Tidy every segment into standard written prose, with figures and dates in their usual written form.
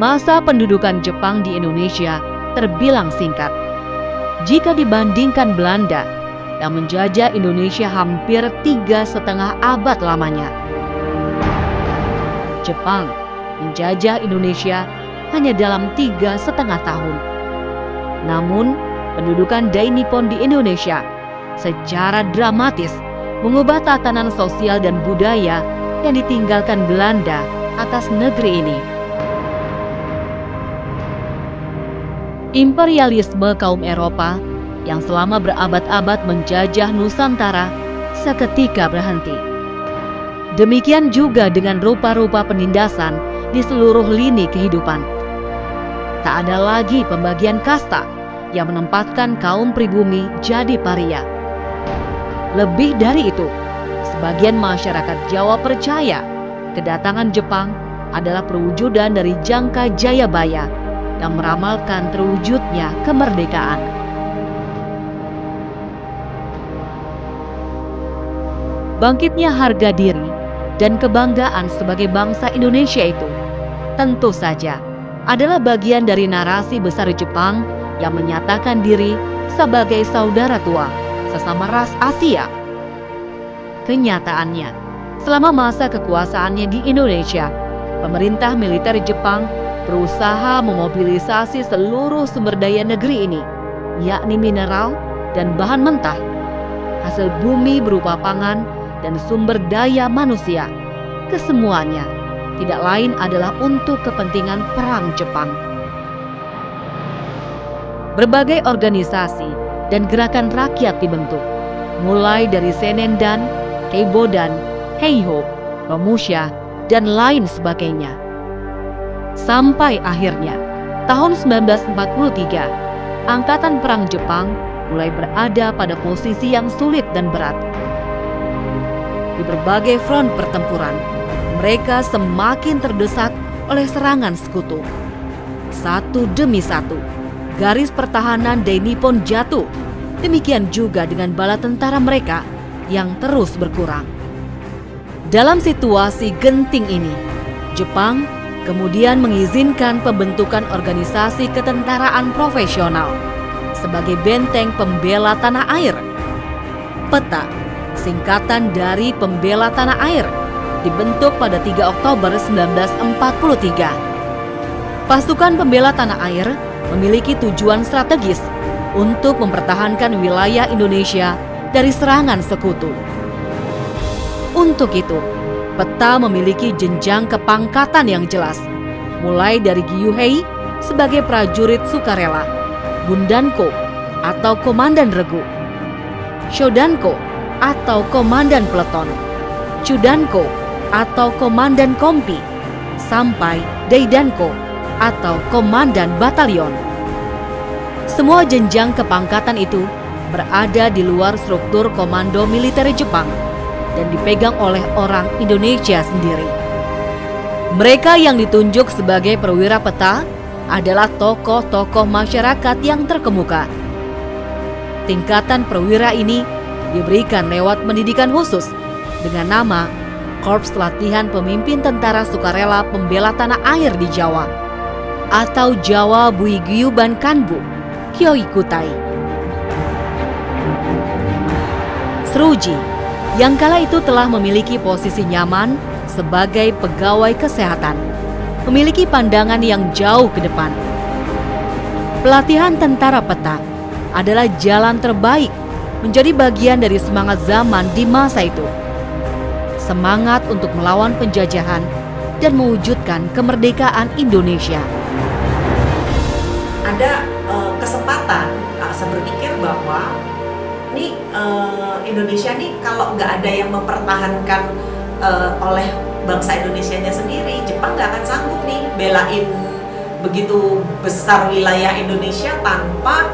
Masa pendudukan Jepang di Indonesia terbilang singkat. Jika dibandingkan Belanda yang menjajah Indonesia hampir 3,5 abad lamanya, Jepang menjajah Indonesia hanya dalam 3,5 tahun. Namun, pendudukan Dai Nippon di Indonesia secara dramatis mengubah tatanan sosial dan budaya yang ditinggalkan Belanda atas negeri ini. Imperialisme kaum Eropa yang selama berabad-abad menjajah Nusantara seketika berhenti. Demikian juga dengan rupa-rupa penindasan di seluruh lini kehidupan. Tak ada lagi pembagian kasta yang menempatkan kaum pribumi jadi paria. Lebih dari itu, sebagian masyarakat Jawa percaya kedatangan Jepang adalah perwujudan dari Jangka Jayabaya yang meramalkan terwujudnya kemerdekaan. Bangkitnya harga diri dan kebanggaan sebagai bangsa Indonesia itu tentu saja adalah bagian dari narasi besar Jepang yang menyatakan diri sebagai saudara tua sesama ras Asia. Kenyataannya, selama masa kekuasaannya di Indonesia, pemerintah militer Jepang berusaha memobilisasi seluruh sumber daya negeri ini, yakni mineral dan bahan mentah, hasil bumi berupa pangan dan sumber daya manusia. Kesemuanya tidak lain adalah untuk kepentingan perang Jepang. Berbagai organisasi dan gerakan rakyat dibentuk, mulai dari Senendan, Keibodan, Heiho, Romusha, dan lain sebagainya. Sampai akhirnya, tahun 1943, Angkatan Perang Jepang mulai berada pada posisi yang sulit dan berat. Di berbagai front pertempuran, mereka semakin terdesak oleh serangan sekutu. Satu demi satu, garis pertahanan Dai Nippon jatuh. Demikian juga dengan bala tentara mereka yang terus berkurang. Dalam situasi genting ini, Jepang kemudian mengizinkan pembentukan organisasi ketentaraan profesional sebagai benteng pembela tanah air. PETA, singkatan dari Pembela Tanah Air, dibentuk pada 3 Oktober 1943. Pasukan pembela tanah air memiliki tujuan strategis untuk mempertahankan wilayah Indonesia dari serangan sekutu. Untuk itu, PETA memiliki jenjang kepangkatan yang jelas, mulai dari Gyuhei sebagai prajurit sukarela, Bundanko atau komandan regu, Shodanko atau komandan peleton, Chudanko atau komandan kompi, sampai Daidanko atau komandan batalion. Semua jenjang kepangkatan itu berada di luar struktur komando militer Jepang dan dipegang oleh orang Indonesia sendiri. Mereka yang ditunjuk sebagai perwira PETA adalah tokoh-tokoh masyarakat yang terkemuka. Tingkatan perwira ini diberikan lewat pendidikan khusus dengan nama Korps Latihan Pemimpin Tentara Sukarela Pembela Tanah Air di Jawa atau Jawa Buiguyuban Kanbu Kyoikutai. Seruji yang kala itu telah memiliki posisi nyaman sebagai pegawai kesehatan, memiliki pandangan yang jauh ke depan. Pelatihan tentara PETA adalah jalan terbaik menjadi bagian dari semangat zaman di masa itu. Semangat untuk melawan penjajahan dan mewujudkan kemerdekaan Indonesia. Ada kesempatan saya berpikir bahwa ini Indonesia nih kalau nggak ada yang mempertahankan oleh bangsa Indonesianya sendiri, Jepang nggak akan sanggup nih belain begitu besar wilayah Indonesia tanpa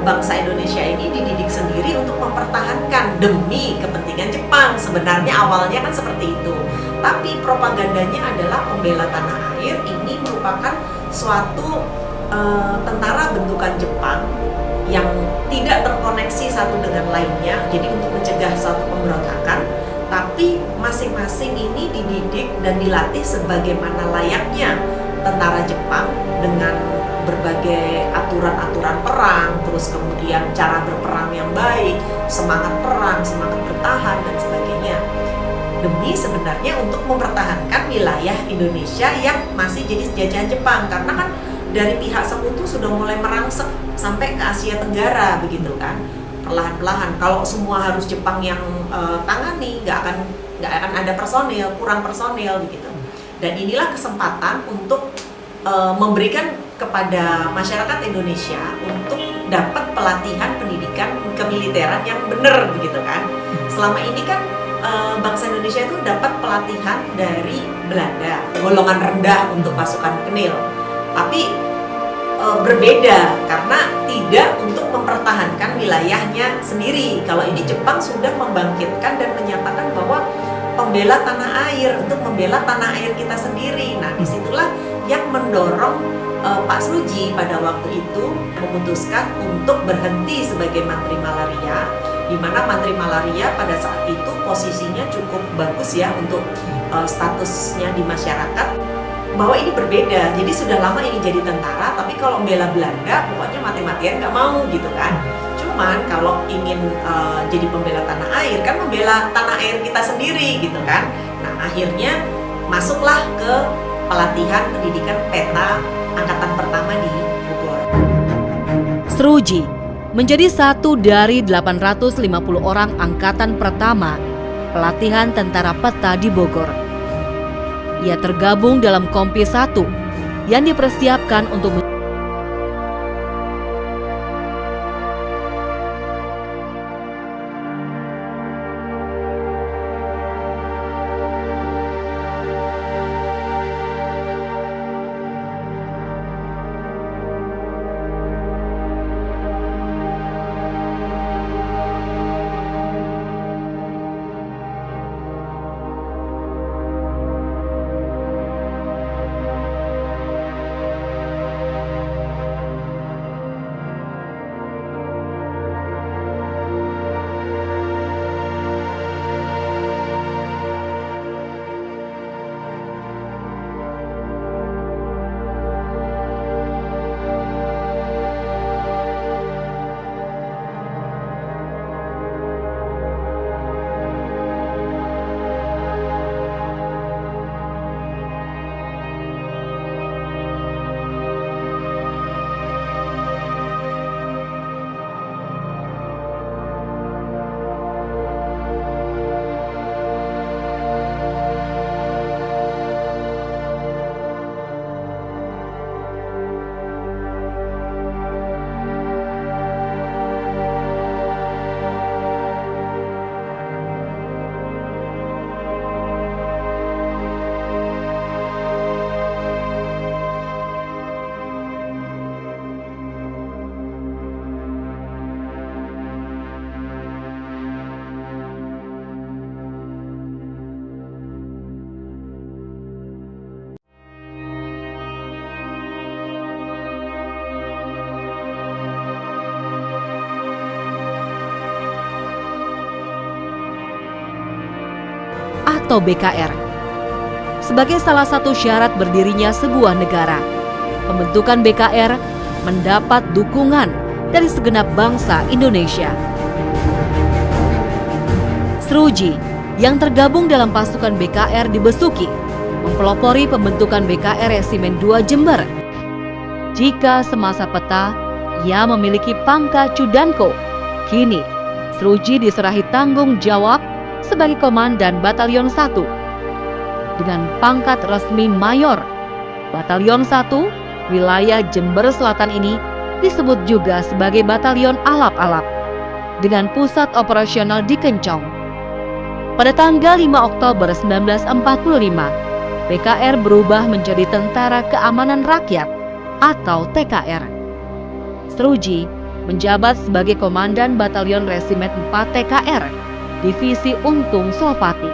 bangsa Indonesia ini dididik sendiri untuk mempertahankan demi kepentingan Jepang. Sebenarnya awalnya kan seperti itu, tapi propagandanya adalah pembela tanah air ini merupakan suatu tentara bentukan Jepang yang tidak terkoneksi satu dengan lainnya, jadi untuk mencegah suatu pemberontakan, tapi masing-masing ini dididik dan dilatih sebagaimana layaknya tentara Jepang dengan berbagai aturan-aturan perang, terus kemudian cara berperang yang baik, semangat perang, semangat bertahan dan sebagainya. Demi sebenarnya untuk mempertahankan wilayah Indonesia yang masih jadi jajahan Jepang, karena kan dari pihak Sekutu sudah mulai merangsek sampai ke Asia Tenggara begitu kan. Perlahan-lahan kalau semua harus Jepang yang tangani, nggak akan ada personil, kurang personil begitu. Dan inilah kesempatan untuk memberikan kepada masyarakat Indonesia untuk dapat pelatihan pendidikan kemiliteran yang benar begitu kan. Selama ini kan bangsa Indonesia itu dapat pelatihan dari Belanda, golongan rendah untuk pasukan Kenil. Tapi berbeda karena tidak untuk mempertahankan wilayahnya sendiri. Kalau ini Jepang sudah membangkitkan dan menyatakan bahwa pembela tanah air, untuk membela tanah air kita sendiri. Nah, disitulah yang mendorong Pak Sruji pada waktu itu memutuskan untuk berhenti sebagai Mantri Malaria, di mana Mantri Malaria pada saat itu posisinya cukup bagus ya untuk statusnya di masyarakat, bahwa ini berbeda. Jadi sudah lama ini jadi tentara, tapi kalau membela Belanda pokoknya mati-matian nggak mau gitu kan. Cuman kalau ingin jadi pembela tanah air, kan membela tanah air kita sendiri gitu kan. Nah, akhirnya masuklah ke pelatihan pendidikan peta angkatan pertama di Bogor. Sruji menjadi satu dari 850 orang angkatan pertama pelatihan tentara peta di Bogor. Ia tergabung dalam Kompi 1 yang dipersiapkan untuk atau BKR. Sebagai salah satu syarat berdirinya sebuah negara, pembentukan BKR mendapat dukungan dari segenap bangsa Indonesia. Sruji yang tergabung dalam pasukan BKR di Besuki mempelopori pembentukan BKR Resimen 2 Jember. Jika semasa peta ia memiliki pangkat Cudanko, kini Sruji diserahi tanggung jawab sebagai Komandan Batalion 1 dengan pangkat resmi Mayor. Batalion 1 wilayah Jember Selatan ini disebut juga sebagai Batalion Alap-Alap dengan pusat operasional di Kencong. Pada tanggal 5 Oktober 1945, BKR berubah menjadi Tentara Keamanan Rakyat atau TKR. Sruji menjabat sebagai Komandan Batalion Resimen 4 TKR, Divisi Untung Solpati.